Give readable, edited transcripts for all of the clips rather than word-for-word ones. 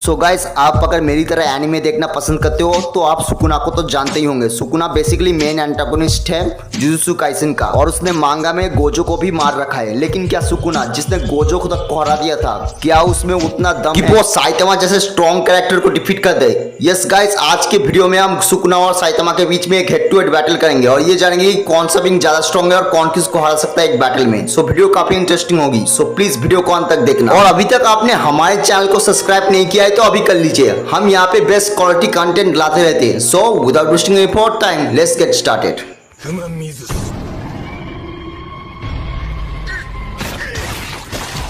So guys, आप अगर मेरी तरह एनिमे देखना पसंद करते हो तो आप सुकुना को तो जानते ही होंगे। सुकुना बेसिकली मेन एंटागोनिस्ट है जुजुत्सु काइसेन का और उसने मांगा में गोजो को भी मार रखा है। लेकिन क्या सुकुना जिसने गोजो को तक को हरा दिया था, क्या उसमें उतना दम कि वो साइतामा जैसे स्ट्रॉन्ग कैरेक्टर को डिफीट कर दे? यस गाइस, आज के वीडियो में हम सुकुना और साइतामा के बीच में एक हेड टू हेड बैटल करेंगे और ये जानेंगे कि कौन सा विंग ज्यादा स्ट्रॉन्ग है और कौन किसको हरा सकता है एक बैटल में। सो वीडियो काफी इंटरेस्टिंग होगी, सो प्लीज वीडियो को अंत तक देखना। और अभी तक आपने हमारे चैनल को सब्सक्राइब नहीं किया है तो अभी कर लीजिए। हम यहाँ पे बेस्ट क्वालिटी कंटेंट लाते रहते हैं। So without wasting any more time, let's get started.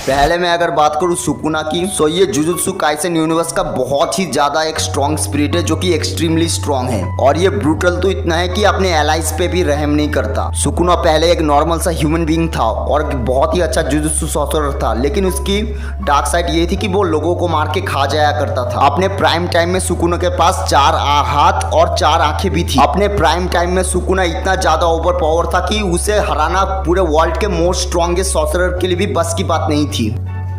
पहले मैं अगर बात करूं सुकुना की, तो ये जुजुत्सु काइसेन यूनिवर्स का बहुत ही ज्यादा एक स्ट्रॉन्ग स्पिरिट है जो कि एक्सट्रीमली स्ट्रॉन्ग है और ये ब्रूटल तो इतना है कि अपने एलाइज पे भी रहम नहीं करता। सुकुना पहले एक नॉर्मल सा ह्यूमन बीइंग था और बहुत ही अच्छा जुजुत्सु सॉर्सरर था, लेकिन उसकी डार्क साइड ये थी कि वो लोगों को मार के खा जाया करता था। अपने प्राइम टाइम में सुकुना के पास 4 हाथ और 4 आंखें भी थी। अपने प्राइम टाइम में सुकुना इतना ज्यादा ओवर पावर था कि उसे हराना पूरे वर्ल्ड के मोस्ट स्ट्रॉन्गेस्ट सॉर्सरर के लिए भी बस की बात नहीं थी।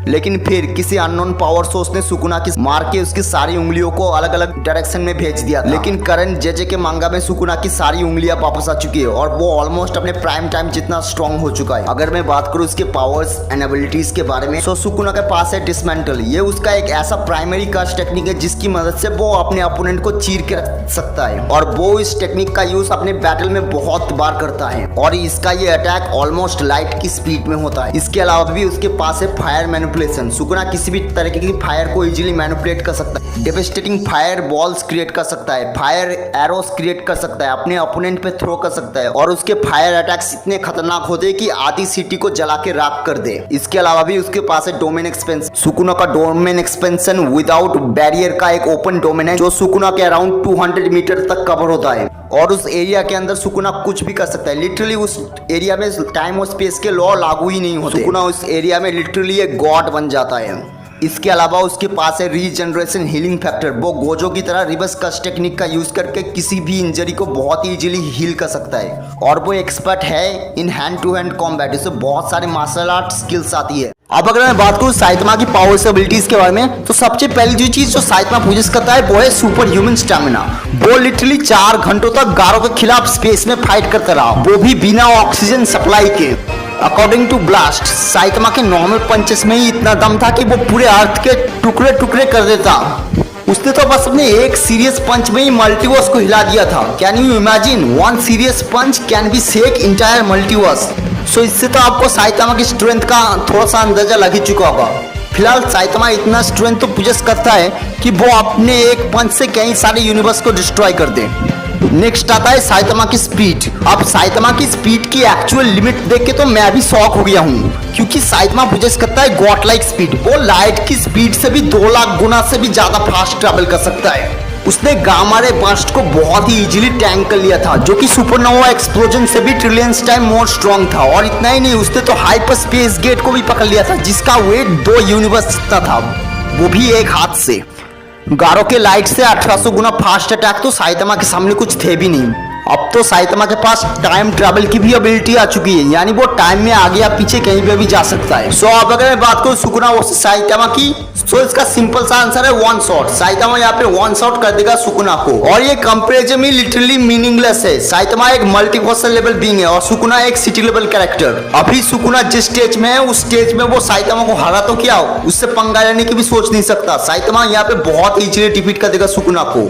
लेकिन फिर किसी अननोन पावर सोर्स ने सुकुना की मार के उसकी सारी उंगलियों को अलग अलग डायरेक्शन में भेज दिया था। लेकिन करंट जेजे के मांगा में सुकुना की सारी उंगलियां वापस आ चुकी है और वो ऑलमोस्ट अपने प्राइम टाइम जितना स्ट्रॉन्ग हो चुका है। अगर मैं बात करूं उसके पावर्स एंड एबिलिटीज के बारे में, तो सुकुना के पास है डिसमेंटल। ये उसका एक ऐसा प्राइमरी कर्स टेक्निक है जिसकी मदद से वो अपने अपोनेंट को चीर के रख सकता है और वो इस टेक्निक का यूज अपने बैटल में बहुत बार करता है और इसका ये अटैक ऑलमोस्ट लाइट की स्पीड में होता है। इसके अलावा भी उसके पास है फायर मैनिपुलेशन। सुकुना किसी भी तरीके की फायर को इजीली मैनिपुलेट कर सकता है, डेवास्टेटिंग फायर बॉल्स क्रिएट कर सकता है, फायर एरोस क्रिएट कर सकता है, अपने ओपोनेंट पे थ्रो कर सकता है और उसके फायर अटैक्स इतने खतरनाक होते हैं कि आधी सिटी को जला के राख कर दे। इसके अलावा भी उसके पास है डोमेन एक्सपेंशन। सुकुना का डोमेन एक्सपेंशन विदाउट बैरियर का एक ओपन डोमेन है जो सुकुना के अराउंड 200 मीटर तक कवर होता है और उस एरिया के अंदर सुकुना कुछ भी कर सकता है। लिटरली उस एरिया में टाइम और स्पेस के लॉ लागू ही नहीं होते। सुकुना उस एरिया में लिटरली एक गॉड बन जाता है। इसके अलावा उसके पास है रीजनरेशन हीलिंग फैक्टर। वो गोजो की तरह रिवर्स कट टेक्निक का यूज करके किसी भी इंजरी को बहुत ही इजीली हील कर सकता है और वो एक्सपर्ट है in hand to hand combat. इससे बहुत सारे मार्शल आर्ट स्किल्स आती है। अब अगर मैं बात करूं साइतामा की पावर्स एबिलिटीज के बारे में, तो सबसे पहली जो चीज जो साइतामा पोजेस करता है वो है सुपर ह्यूमन स्टैमिना। वो लिटरली 4 घंटों तक गारों के खिलाफ स्पेस में फाइट करता रहा, वो भी बिना ऑक्सीजन सप्लाई के। अकॉर्डिंग टू ब्लास्ट, साइतामा के नॉर्मल पंचेस में ही इतना दम था कि वो पूरे अर्थ के टुकड़े टुकड़े कर देता। उसने तो बस अपने एक सीरियस पंच में ही मल्टीवर्स को हिला दिया था। Can you imagine, 1 serious punch can be shake entire multiverse. So इससे तो आपको साइतामा की स्ट्रेंथ का थोड़ा सा अंदाजा लग ही चुका होगा। फिलहाल साइतामा इतना स्ट्रेंथ तो पोजेस करता है कि वो अपने एक पंच से कई सारे यूनिवर्स को डिस्ट्रॉय कर दे। नेक्स्ट आता है साइतामा की स्पीड। अब साइतामा की स्पीड की एक्चुअल लिमिट देख के तो मैं भी शॉक हो गया हूँ, क्योंकि साइतामा पोजेस करता है गॉड लाइक स्पीड। वो लाइट की स्पीड से भी 2 लाख गुना से भी ज्यादा फास्ट ट्रैवल कर सकता है। उसने गामा रे बर्स्ट को बहुत ही इजीली टैंक कर लिया था, जो कि सुपरनोवा एक्सप्लोजन से भी ट्रिलियंस टाइम मोर स्ट्रॉन्ग था। और इतना ही नहीं, उसने तो हाइपर स्पेस गेट को भी पकड़ लिया था जिसका वेट 2 यूनिवर्स जितना था, वो भी एक हाथ से। गारो के लाइट से 1800 गुना फास्ट अटैक तो साइतामा के सामने कुछ थे भी नहीं। अब तो साइतामा के पास टाइम ट्रैवल की भी एबिलिटी आ चुकी है, यानी वो टाइम में आगे या पीछे कहीं पे भी जा सकता है। सो अब अगर मैं बात करूं सुकुना वर्सेस साइतामा की, तो इसका सिंपल सा आंसर है 1 शॉट। साइतामा यहाँ पे 1 शॉट कर देगा सुकुना को और ये कंपैरिजन में लिटरली मीनिंगलेस है। साइतामा एक मल्टीवर्सल लेवल बीइंग है और सुकुना एक सिटी लेवल कैरेक्टर। अभी सुकुना जिस स्टेज में है उस स्टेज में वो साइतामा को हरा तो क्या, उससे पंगा लेने की भी सोच नहीं सकता। साइतामा यहाँ पे बहुत इजीली डिफीट कर देगा सुकुना को।